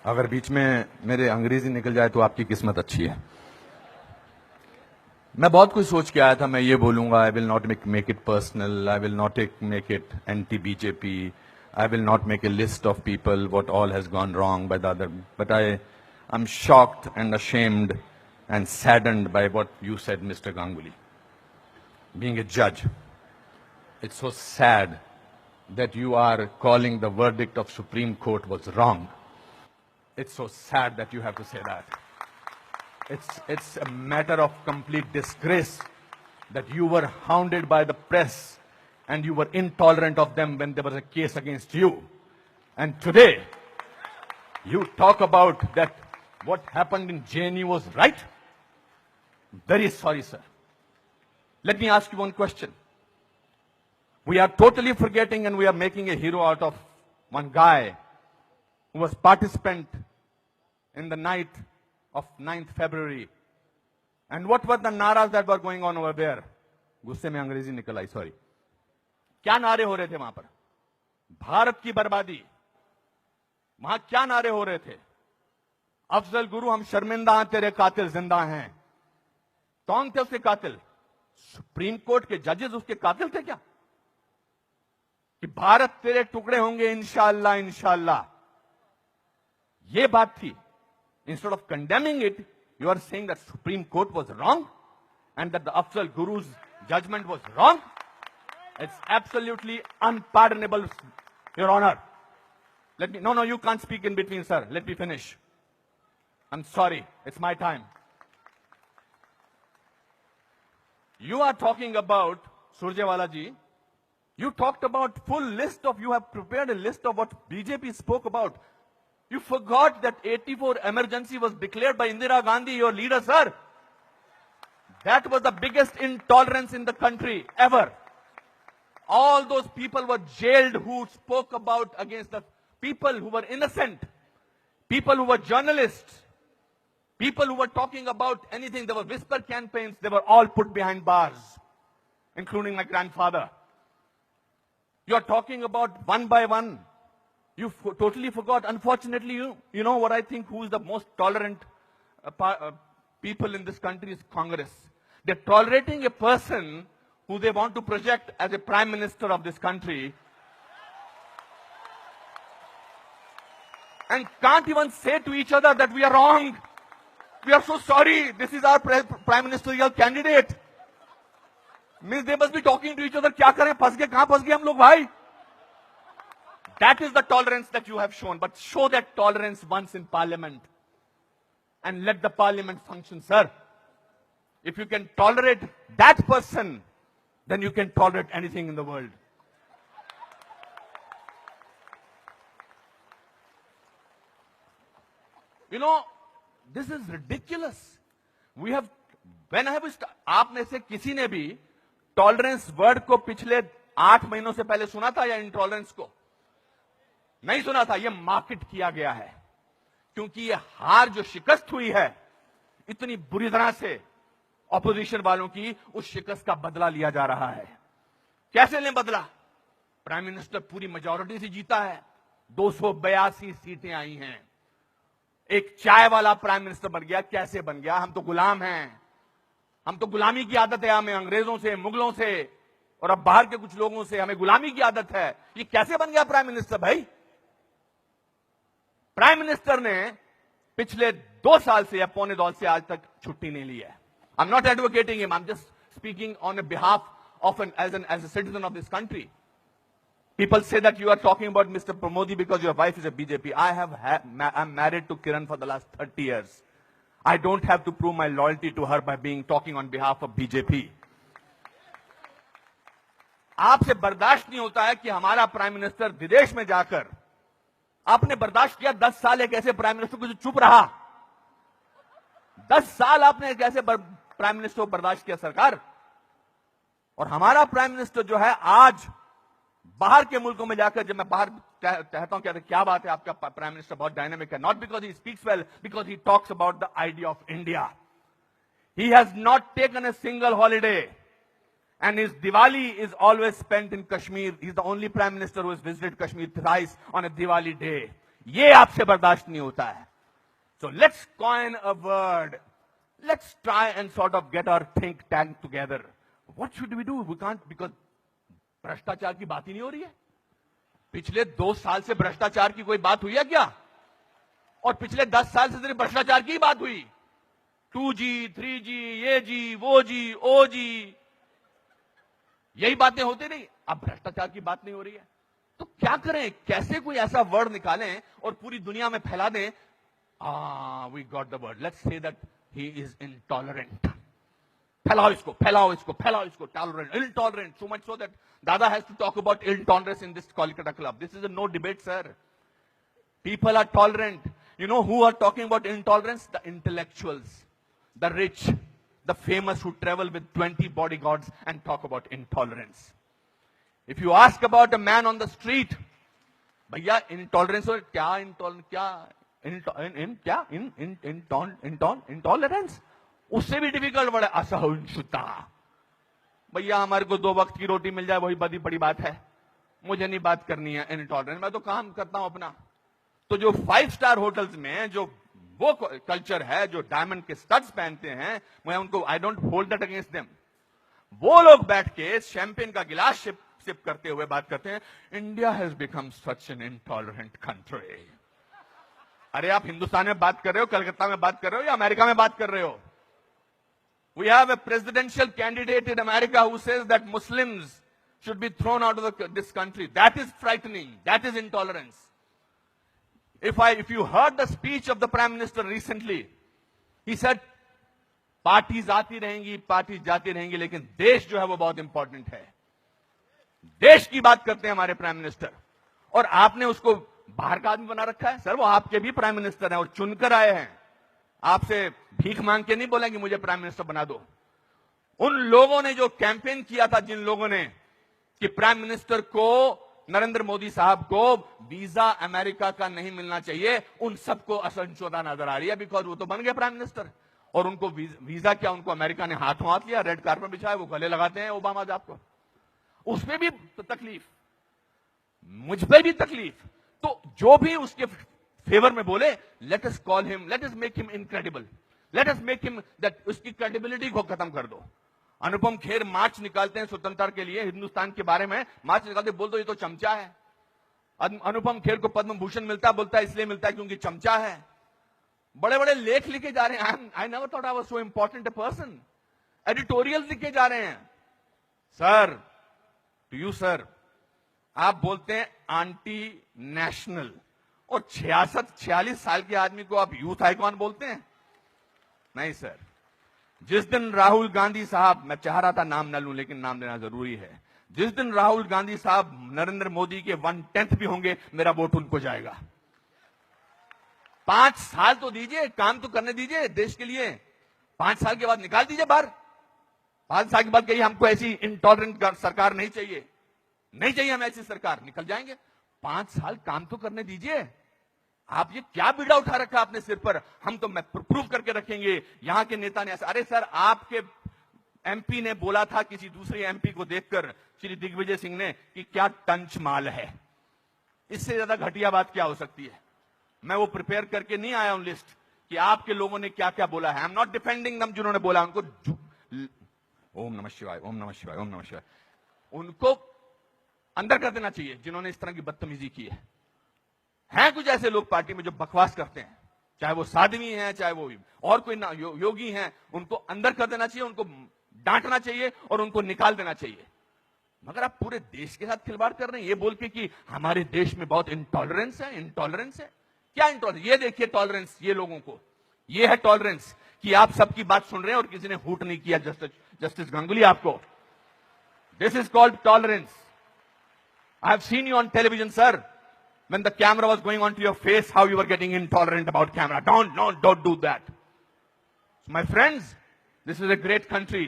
अगर बीच में मेरे अंग्रेजी निकल जाए तो आपकी किस्मत अच्छी है। मैं बहुत कुछ सोच के आया था, मैं ये बोलूंगा, I will not make it personal, I will not make it anti BJP, I will not make a list of people what all has gone wrong by the other, but I am shocked and ashamed and saddened by what you said, Mr. Ganguly. Being a judge, it's so sad that you are calling the verdict of Supreme Court was wrong. It's so sad that you have to say that. It's a matter of complete disgrace that you were hounded by the press and you were intolerant of them when there was a case against you. And today, you talk about that what happened in JNU was right. Very sorry, sir. Let me ask you one question. We are totally forgetting and we are making a hero out of one guy who was participant in the night of 9th February. And what were the naras that were going on over there? गुस्से में अंग्रेजी निकल आई, sorry. क्या नारे हो रहे थे वहां पर? भारत की बर्बादी। वहां क्या नारे हो रहे थे? अफजल गुरु, हम शर्मिंदा हैं, तेरे कातिल जिंदा हैं। कौन थे उसके कातिल? सुप्रीम कोर्ट के जजेस उसके कातिल थे क्या? कि भारत तेरे टुकड़े होंगे इंशाअल्लाह इंशाअल्लाह, ये बात थी। Instead of condemning it, you are saying that Supreme Court was wrong and that the Afzal Guru's judgment was wrong. It's absolutely unpardonable, Your Honor. No, you can't speak in between, sir. Let me finish. I'm sorry. It's my time. You are talking about, Surjewala ji, you talked about full list of, you have prepared a list of what BJP spoke about. You forgot that 84 emergency was declared by Indira Gandhi, your leader, sir. That was the biggest intolerance in the country ever. All those people were jailed who spoke about against the people who were innocent, people who were journalists, people who were talking about anything. There were whisper campaigns. They were all put behind bars, including my grandfather. You are talking about one by one. You totally forgot. Unfortunately, you know what I think, who is the most tolerant people in this country is Congress. They're tolerating a person who they want to project as a prime minister of this country and can't even say to each other that we are wrong. We are so sorry. This is our prime ministerial candidate. Means they must be talking to each other. क्या करें? फंस गए, कहां फंस गए हम लोग भाई? That is the tolerance that you have shown. But show that tolerance once in parliament and let the parliament function, sir. If you can tolerate that person, then you can tolerate anything in the world. You know, this is ridiculous. We have, when have we आप में से किसी ने भी tolerance word को पिछले 8 महीनों से पहले सुना था या इंटॉलरेंस को? नहीं सुना था। यह मार्केट किया गया है क्योंकि यह हार जो शिकस्त हुई है इतनी बुरी तरह से ऑपोजिशन वालों की, उस शिकस्त का बदला लिया जा रहा है। कैसे लें बदला? प्राइम मिनिस्टर पूरी मेजॉरिटी से जीता है, 282 सीटें आई हैं। एक चाय वाला प्राइम मिनिस्टर बन गया। कैसे बन गया? हम तो गुलाम हैं, हम तो गुलामी की आदत है, हमें अंग्रेजों से, मुगलों से और अब बाहर के कुछ लोगों से हमें गुलामी की आदत है। ये कैसे बन गया प्राइम मिनिस्टर भाई? प्राइम मिनिस्टर ने पिछले 2 साल से या पौने 2 साल से आज तक छुट्टी नहीं ली है। I am not advocating him, I am just speaking on behalf of as a citizen of this country. People say that you are talking about Mr. Modi because your wife is a BJP. I'm married to Kiran for the last 30 years. I don't have to prove my loyalty to her by talking on behalf of BJP. आपसे बर्दाश्त नहीं होता है कि हमारा prime minister विदेश में जाकर, आपने बर्दाश्त किया 10 साल एक ऐसे प्राइम मिनिस्टर को जो चुप रहा। 10 साल आपने एक ऐसे प्राइम मिनिस्टर को बर्दाश्त किया सरकार। और हमारा प्राइम मिनिस्टर जो है आज बाहर के मुल्कों में जाकर, जब मैं बाहर कहता हूं क्या बात है, आपका प्राइम मिनिस्टर बहुत डायनामिक है, not because he speaks well, because he talks about the idea of India. He has not taken a single holiday and his Diwali is always spent in Kashmir. He's the only prime minister who has visited Kashmir thrice on a Diwali day. ये आपसे बर्दाश्त नहीं होता है. So let's coin a word. Let's try and sort of get our think tank together. What should we do? We can't, because भ्रष्टाचार की बात ही नहीं हो रही है. पिछले 2 साल से भ्रष्टाचार की कोई बात हुई है क्या? और पिछले 10 साल से सिर्फ भ्रष्टाचार की बात हुई. 2G, 3G, ये जी, वो जी, ओ जी, यही बातें होती नहीं. अब भ्रष्टाचार की बात नहीं हो रही है. तो क्या करें? कैसे कोई ऐसा वर्ड निकालें और पूरी दुनिया में फैला दें? We got the word. Let's say that he is intolerant. फैलाओ इसको, फैलाओ इसको, फैलाओ इसको. Tolerant, intolerant. So much so that Dada has to talk about intolerance in this Kolkata club. This is a no debate, sir. People are tolerant. You know who are talking about intolerance? The intellectuals, the rich, the famous who travel with 20 bodyguards and talk about intolerance. If you ask about a man on the street, भैया intolerance और क्या intolerance, उससे भी difficult word है असहिष्णुता. भैया हमारे को 2 वक्त की रोटी मिल जाए वही बड़ी बड़ी बात है. मुझे नहीं बात करनी है इनटॉलरेंस. मैं तो काम करता हूं अपना. तो जो 5 स्टार होटल्स में जो वो कल्चर है, जो डायमंड के स्टड्स पहनते हैं, मैं उनको I don't hold that against them. वो लोग बैठ के शैंपेन का गिलास सिप करते हुए बात करते हैं, India has become such an intolerant country. अरे आप हिंदुस्तान में बात कर रहे हो, कलकत्ता में बात कर रहे हो या अमेरिका में बात कर रहे हो? We have a presidential candidate in America who says that Muslims should be thrown out of this country. That is frightening. That is intolerance. If you heard the speech of the Prime Minister recently, he said, parties आती रहेंगी, parties जाती रहेंगी, लेकिन देश जो है वो बहुत इंपॉर्टेंट है. देश की बात करते हैं हमारे प्राइम मिनिस्टर, और आपने उसको बाहर का आदमी बना रखा है. सर वो आपके भी प्राइम मिनिस्टर हैं और चुनकर आए हैं. आपसे भीख मांग के नहीं बोला कि मुझे प्राइम मिनिस्टर बना दो. उन लोगों ने जो कैंपेन किया था, जिन लोगों ने कि प्राइम मिनिस्टर को, नरेंद्र मोदी साहब को वीजा अमेरिका का नहीं मिलना चाहिए, उन सबको असहिष्णुता नजर आ रही है. बिकॉज वो तो बन गए प्राइम मिनिस्टर, और उनको वीजा क्या, उनको अमेरिका ने हाथों हाथ लिया, रेड कार्पेट बिछाया, वो गले लगाते हैं ओबामा साहब को. उसमें भी तकलीफ, मुझ पर भी तकलीफ. तो जो भी उसके फेवर में बोले, let us call him, let us make him incredible, let us make him that, उसकी क्रेडिबिलिटी को खत्म कर दो. अनुपम खेर मार्च निकालते हैं स्वतंत्रता के लिए, हिंदुस्तान के बारे में मार्च निकालते, बोल दो ये तो चमचा है. अनुपम खेर को पद्म भूषण मिलता, बोलता है इसलिए मिलता है क्योंकि चमचा है. बड़े बड़े लेख लिखे जा रहे हैं. I never thought I was so important a person. Editorial लिखे जा रहे हैं. सर, टू यू सर, आप बोलते हैं एंटी नेशनल, और 46 साल के आदमी को आप यूथ आइकॉन बोलते हैं? नहीं सर. जिस दिन राहुल गांधी साहब, मैं चाह रहा था नाम न लूं लेकिन नाम लेना जरूरी है, जिस दिन राहुल गांधी साहब नरेंद्र मोदी के 1/10 भी होंगे, मेरा वोट उनको जाएगा. 5 साल तो दीजिए, काम तो करने दीजिए देश के लिए. 5 साल के बाद निकाल दीजिए बाहर. 5 साल के बाद कहिए हमको ऐसी इंटॉलरेंट सरकार नहीं चाहिए, नहीं चाहिए हमें ऐसी सरकार, निकल जाएंगे. 5 साल काम तो करने दीजिए. आप ये क्या बीड़ा उठा रखा अपने सिर पर, हम तो प्रूव करके रखेंगे, यहां के नेता ने ऐसा. अरे सर, आपके एमपी ने बोला था किसी दूसरे एमपी को देखकर, श्री दिग्विजय सिंह ने, कि क्या टंच माल है. इससे ज्यादा घटिया बात क्या हो सकती है. मैं वो प्रिपेयर करके नहीं आया हूं लिस्ट कि आपके लोगों ने क्या क्या बोला है. आई एम नॉट डिफेंडिंग दम, जिन्होंने बोला उनको ओम नमः शिवाय, ओम नमः शिवाय, ओम नमः शिवाय, उनको अंदर कर देना चाहिए जिन्होंने इस तरह की बदतमीजी की है. हैं कुछ ऐसे लोग पार्टी में जो बकवास करते हैं, चाहे वो साध्वी हैं, चाहे वो और कोई ना योगी हैं, उनको अंदर कर देना चाहिए, उनको डांटना चाहिए और उनको निकाल देना चाहिए. मगर आप पूरे देश के साथ खिलवाड़ कर रहे हैं ये बोल के कि हमारे देश में बहुत इंटॉलरेंस है. इंटॉलरेंस है क्या? इंटॉलरेंस, ये देखिए टॉलरेंस, ये लोगों को, ये है टॉलरेंस कि आप सबकी बात सुन रहे हैं और किसी ने हूट नहीं किया. जस्टिस गांगुली आपको, this is called tolerance. I have seen you on television, sir. When the camera was going onto your face, how you were getting intolerant about camera. Don't do that. So my friends, this is a great country.